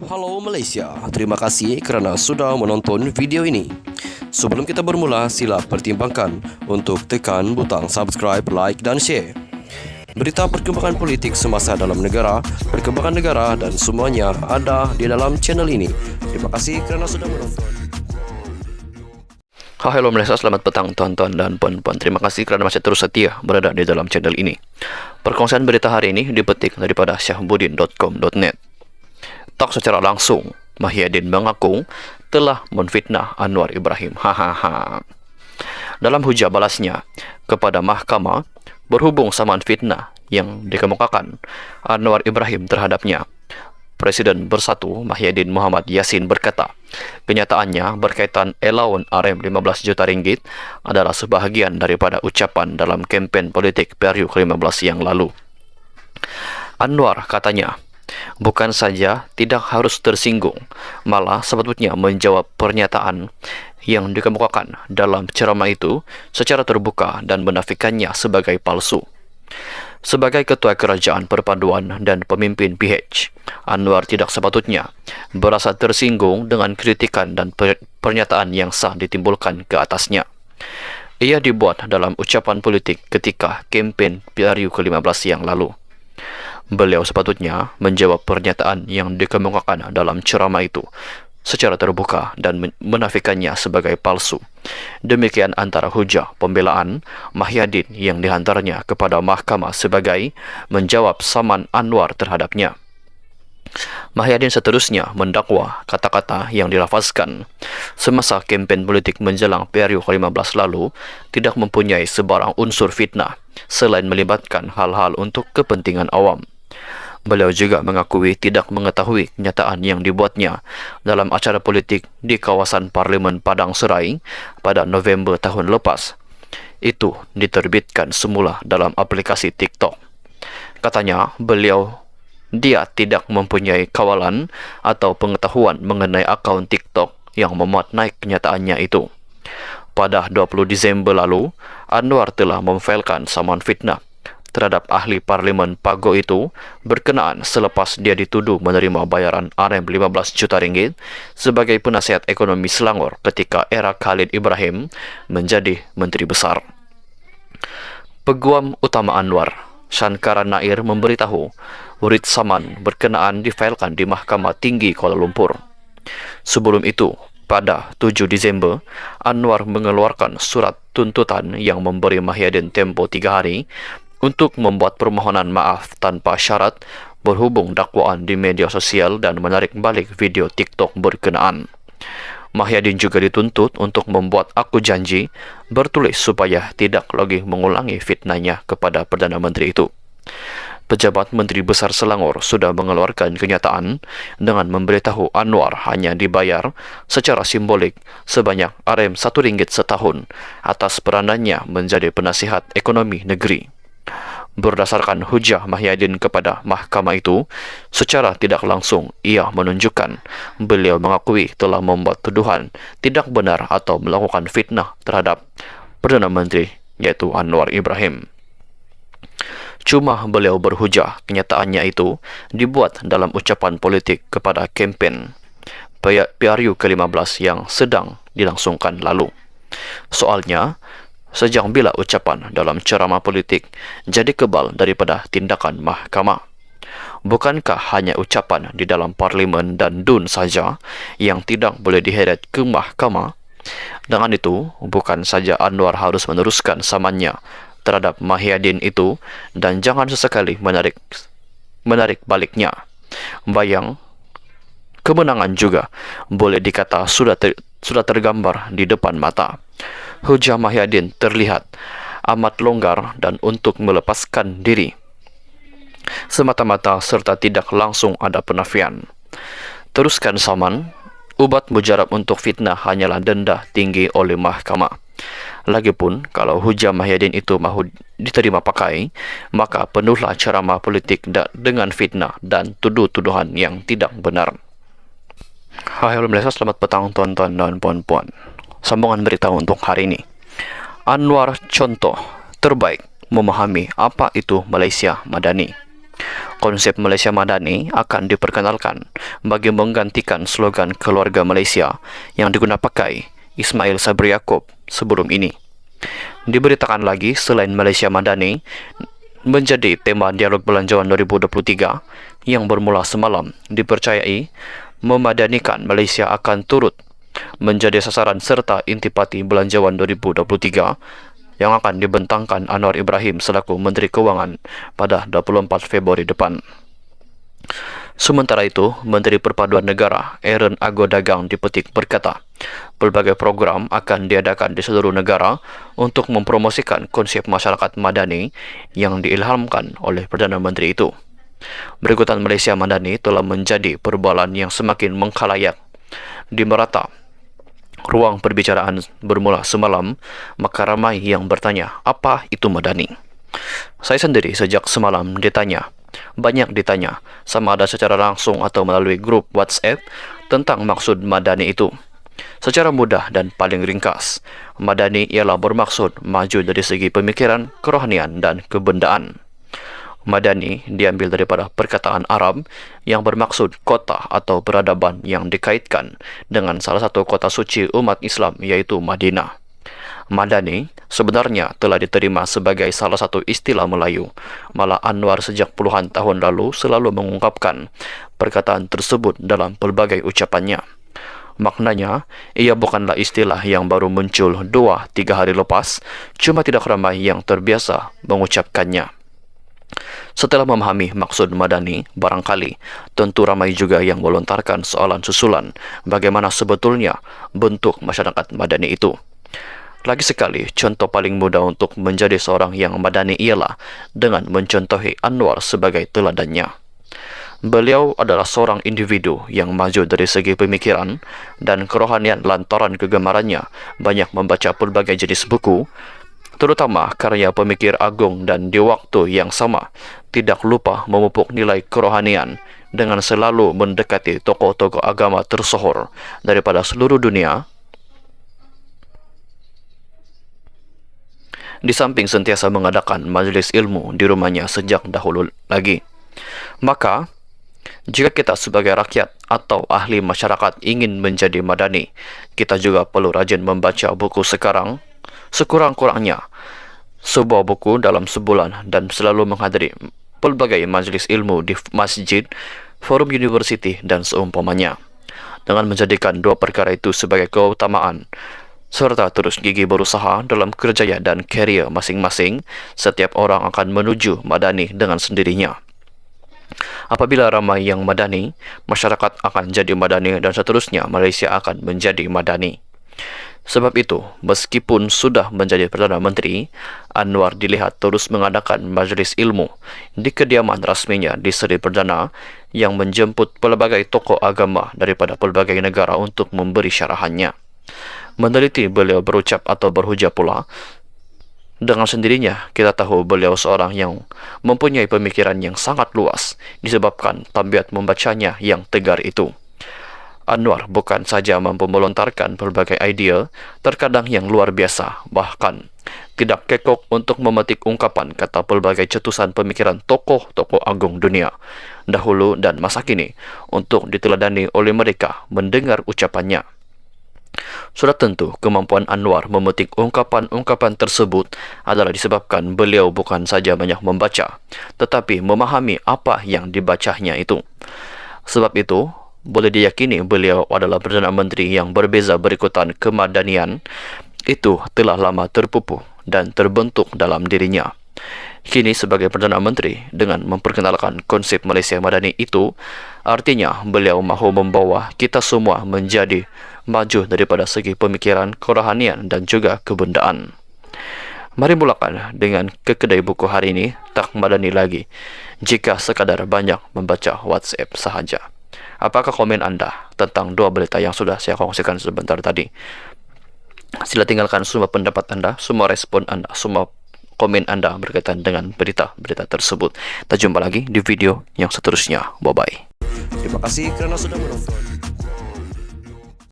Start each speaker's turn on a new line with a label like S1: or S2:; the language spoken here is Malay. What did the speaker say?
S1: Halo Malaysia, terima kasih kerana sudah menonton video ini. Sebelum kita bermula, sila pertimbangkan untuk tekan butang subscribe, like dan share. Berita perkembangan politik semasa dalam negara, perkembangan negara dan semuanya ada di dalam channel ini. Terima kasih kerana sudah menonton.
S2: Halo Malaysia, selamat petang tuan-tuan dan puan-puan. Terima kasih kerana masih terus setia berada di dalam channel ini. Perkongsian berita hari ini dipetik daripada syahbudin.com.net. Tak secara langsung, Mahyadin mengaku telah menfitnah Anwar Ibrahim. Hahaha. Dalam hujah balasnya kepada mahkamah berhubung samaan fitnah yang dikemukakan Anwar Ibrahim terhadapnya, Presiden Bersatu Mahyadin Muhammad Yassin berkata, kenyataannya berkaitan allowance RM15 juta ringgit adalah sebahagian daripada ucapan dalam kempen politik PRU ke-15 yang lalu. Anwar katanya, bukan saja tidak harus tersinggung, malah sebetulnya menjawab pernyataan yang dikemukakan dalam ceramah itu secara terbuka dan menafikannya sebagai palsu. Sebagai Ketua Kerajaan Perpaduan dan pemimpin PH, Anwar tidak sepatutnya berasa tersinggung dengan kritikan dan pernyataan yang sah ditimbulkan ke atasnya. Ia dibuat dalam ucapan politik ketika kempen PRU ke-15 yang lalu. Beliau sepatutnya menjawab pernyataan yang dikemukakan dalam ceramah itu secara terbuka dan menafikannya sebagai palsu. Demikian antara hujah pembelaan Mahyadin yang dihantarnya kepada mahkamah sebagai menjawab saman Anwar terhadapnya. Mahyadin seterusnya mendakwa kata-kata yang dilafazkan semasa kempen politik menjelang PRU ke-15 lalu tidak mempunyai sebarang unsur fitnah selain melibatkan hal-hal untuk kepentingan awam. Beliau juga mengakui tidak mengetahui kenyataan yang dibuatnya dalam acara politik di kawasan Parlimen Padang Serai pada November tahun lepas. Itu diterbitkan semula dalam aplikasi TikTok. Katanya, dia tidak mempunyai kawalan atau pengetahuan mengenai akaun TikTok yang memuat naik kenyataannya itu. Pada 20 Disember lalu, Anwar telah memfailkan saman fitnah terhadap ahli Parlimen Pago itu berkenaan selepas dia dituduh menerima bayaran RM15 juta ringgit sebagai penasihat ekonomi Selangor ketika era Khalid Ibrahim menjadi Menteri Besar. Peguam utama Anwar, Shankara Nair, memberitahu writ saman berkenaan difailkan di Mahkamah Tinggi Kuala Lumpur. Sebelum itu, pada 7 Disember, Anwar mengeluarkan surat tuntutan yang memberi Mahyadin tempoh 3 hari untuk membuat permohonan maaf tanpa syarat berhubung dakwaan di media sosial dan menarik balik video TikTok berkenaan. Mahyadin juga dituntut untuk membuat aku janji bertulis supaya tidak lagi mengulangi fitnahnya kepada Perdana Menteri itu. Pejabat Menteri Besar Selangor sudah mengeluarkan kenyataan dengan memberitahu Anwar hanya dibayar secara simbolik sebanyak RM1 setahun atas peranannya menjadi penasihat ekonomi negeri. Berdasarkan hujah Mahyadin kepada mahkamah itu, secara tidak langsung ia menunjukkan beliau mengakui telah membuat tuduhan tidak benar atau melakukan fitnah terhadap Perdana Menteri yaitu Anwar Ibrahim. Cuma beliau berhujah kenyataannya itu dibuat dalam ucapan politik kepada kempen PRU ke-15 yang sedang dilangsungkan lalu. Soalnya, sejak bila ucapan dalam ceramah politik jadi kebal daripada tindakan mahkamah? Bukankah hanya ucapan di dalam parlimen dan DUN saja yang tidak boleh diheret ke mahkamah? Dengan itu, bukan saja Anwar harus meneruskan samannya terhadap Mahyadin itu dan jangan sesekali menarik baliknya. Bayang, kemenangan juga boleh dikata sudah tergambar di depan mata. Hujah Mahyadin terlihat amat longgar dan untuk melepaskan diri semata-mata serta tidak langsung ada penafian. Teruskan saman, ubat mujarab untuk fitnah hanyalah denda tinggi oleh mahkamah. Lagipun, kalau hujah Mahyadin itu mahu diterima pakai, maka penuhlah ceramah politik dengan fitnah dan tuduh-tuduhan yang tidak benar. Hai Malaysia, selamat petang tuan-tuan dan puan-puan. Sambungan berita untuk hari ini. Anwar contoh terbaik memahami apa itu Malaysia Madani. Konsep Malaysia Madani akan diperkenalkan bagi menggantikan slogan keluarga Malaysia yang digunakan pakai Ismail Sabri Yaakob sebelum ini. Diberitakan lagi, selain Malaysia Madani menjadi tema dialog belanjawan 2023 yang bermula semalam, dipercayai memadanikan Malaysia akan turut menjadi sasaran serta intipati belanjawan 2023 yang akan dibentangkan Anwar Ibrahim selaku Menteri Keuangan pada 24 Februari depan. Sementara itu, Menteri Perpaduan Negara Aaron Ago Dagang dipetik berkata, pelbagai program akan diadakan di seluruh negara untuk mempromosikan konsep masyarakat madani yang diilhamkan oleh Perdana Menteri itu. Berikutan Malaysia Madani telah menjadi perbualan yang semakin mengkhalayak di merata ruang perbicaraan bermula semalam, maka ramai yang bertanya, apa itu Madani? Saya sendiri sejak semalam banyak ditanya, sama ada secara langsung atau melalui grup WhatsApp tentang maksud Madani itu. Secara mudah dan paling ringkas, Madani ialah bermaksud maju dari segi pemikiran, kerohanian dan kebendaan. Madani diambil daripada perkataan Arab yang bermaksud kota atau peradaban yang dikaitkan dengan salah satu kota suci umat Islam, yaitu Madinah. Madani sebenarnya telah diterima sebagai salah satu istilah Melayu. Malah Anwar sejak puluhan tahun lalu selalu mengungkapkan perkataan tersebut dalam pelbagai ucapannya. Maknanya, ia bukanlah istilah yang baru muncul 2-3 hari lepas, cuma tidak ramai yang terbiasa mengucapkannya. Setelah memahami maksud Madani, barangkali tentu ramai juga yang melontarkan soalan susulan bagaimana sebetulnya bentuk masyarakat Madani itu. Lagi sekali, contoh paling mudah untuk menjadi seorang yang Madani ialah dengan mencontohi Anwar sebagai teladannya. Beliau adalah seorang individu yang maju dari segi pemikiran dan kerohanian lantaran kegemarannya banyak membaca pelbagai jenis buku, terutama karya pemikir agung, dan di waktu yang sama tidak lupa memupuk nilai kerohanian dengan selalu mendekati tokoh-tokoh agama tersohor daripada seluruh dunia, di samping sentiasa mengadakan majelis ilmu di rumahnya sejak dahulu lagi. Maka, jika kita sebagai rakyat atau ahli masyarakat ingin menjadi madani, kita juga perlu rajin membaca buku sekarang, sekurang-kurangnya sebuah buku dalam sebulan, dan selalu menghadiri pelbagai majelis ilmu di masjid, forum universiti dan seumpamanya. Dengan menjadikan dua perkara itu sebagai keutamaan, serta terus gigih berusaha dalam kerjaya dan karier masing-masing, setiap orang akan menuju madani dengan sendirinya. Apabila ramai yang madani, masyarakat akan jadi madani dan seterusnya Malaysia akan menjadi madani. Sebab itu, meskipun sudah menjadi Perdana Menteri, Anwar dilihat terus mengadakan majelis ilmu di kediaman rasminya di Seri Perdana yang menjemput pelbagai tokoh agama daripada pelbagai negara untuk memberi syarahannya. Meneliti beliau berucap atau berhujah pula, dengan sendirinya kita tahu beliau seorang yang mempunyai pemikiran yang sangat luas disebabkan tabiat membacanya yang tegar itu. Anwar bukan saja mampu melontarkan pelbagai idea, terkadang yang luar biasa, bahkan tidak kekok untuk memetik ungkapan kata pelbagai cetusan pemikiran tokoh-tokoh agung dunia dahulu dan masa kini untuk diteladani oleh mereka mendengar ucapannya. Sudah tentu kemampuan Anwar memetik ungkapan-ungkapan tersebut adalah disebabkan beliau bukan saja banyak membaca, tetapi memahami apa yang dibacanya itu. Sebab itu, boleh diyakini beliau adalah Perdana Menteri yang berbeza berikutan kemadanian itu telah lama terpupuh dan terbentuk dalam dirinya. Kini sebagai Perdana Menteri dengan memperkenalkan konsep Malaysia Madani itu, artinya beliau mahu membawa kita semua menjadi maju daripada segi pemikiran, kerohanian dan juga kebendaan. Mari mulakan dengan ke kedai buku hari ini, tak madani lagi jika sekadar banyak membaca WhatsApp sahaja. Apakah komen anda tentang dua berita yang sudah saya kongsikan sebentar tadi? Sila tinggalkan semua pendapat anda, semua respon anda, semua komen anda berkaitan dengan berita-berita tersebut. Kita jumpa lagi di video yang seterusnya. Bye-bye.
S1: Terima kasih kerana sudah menonton.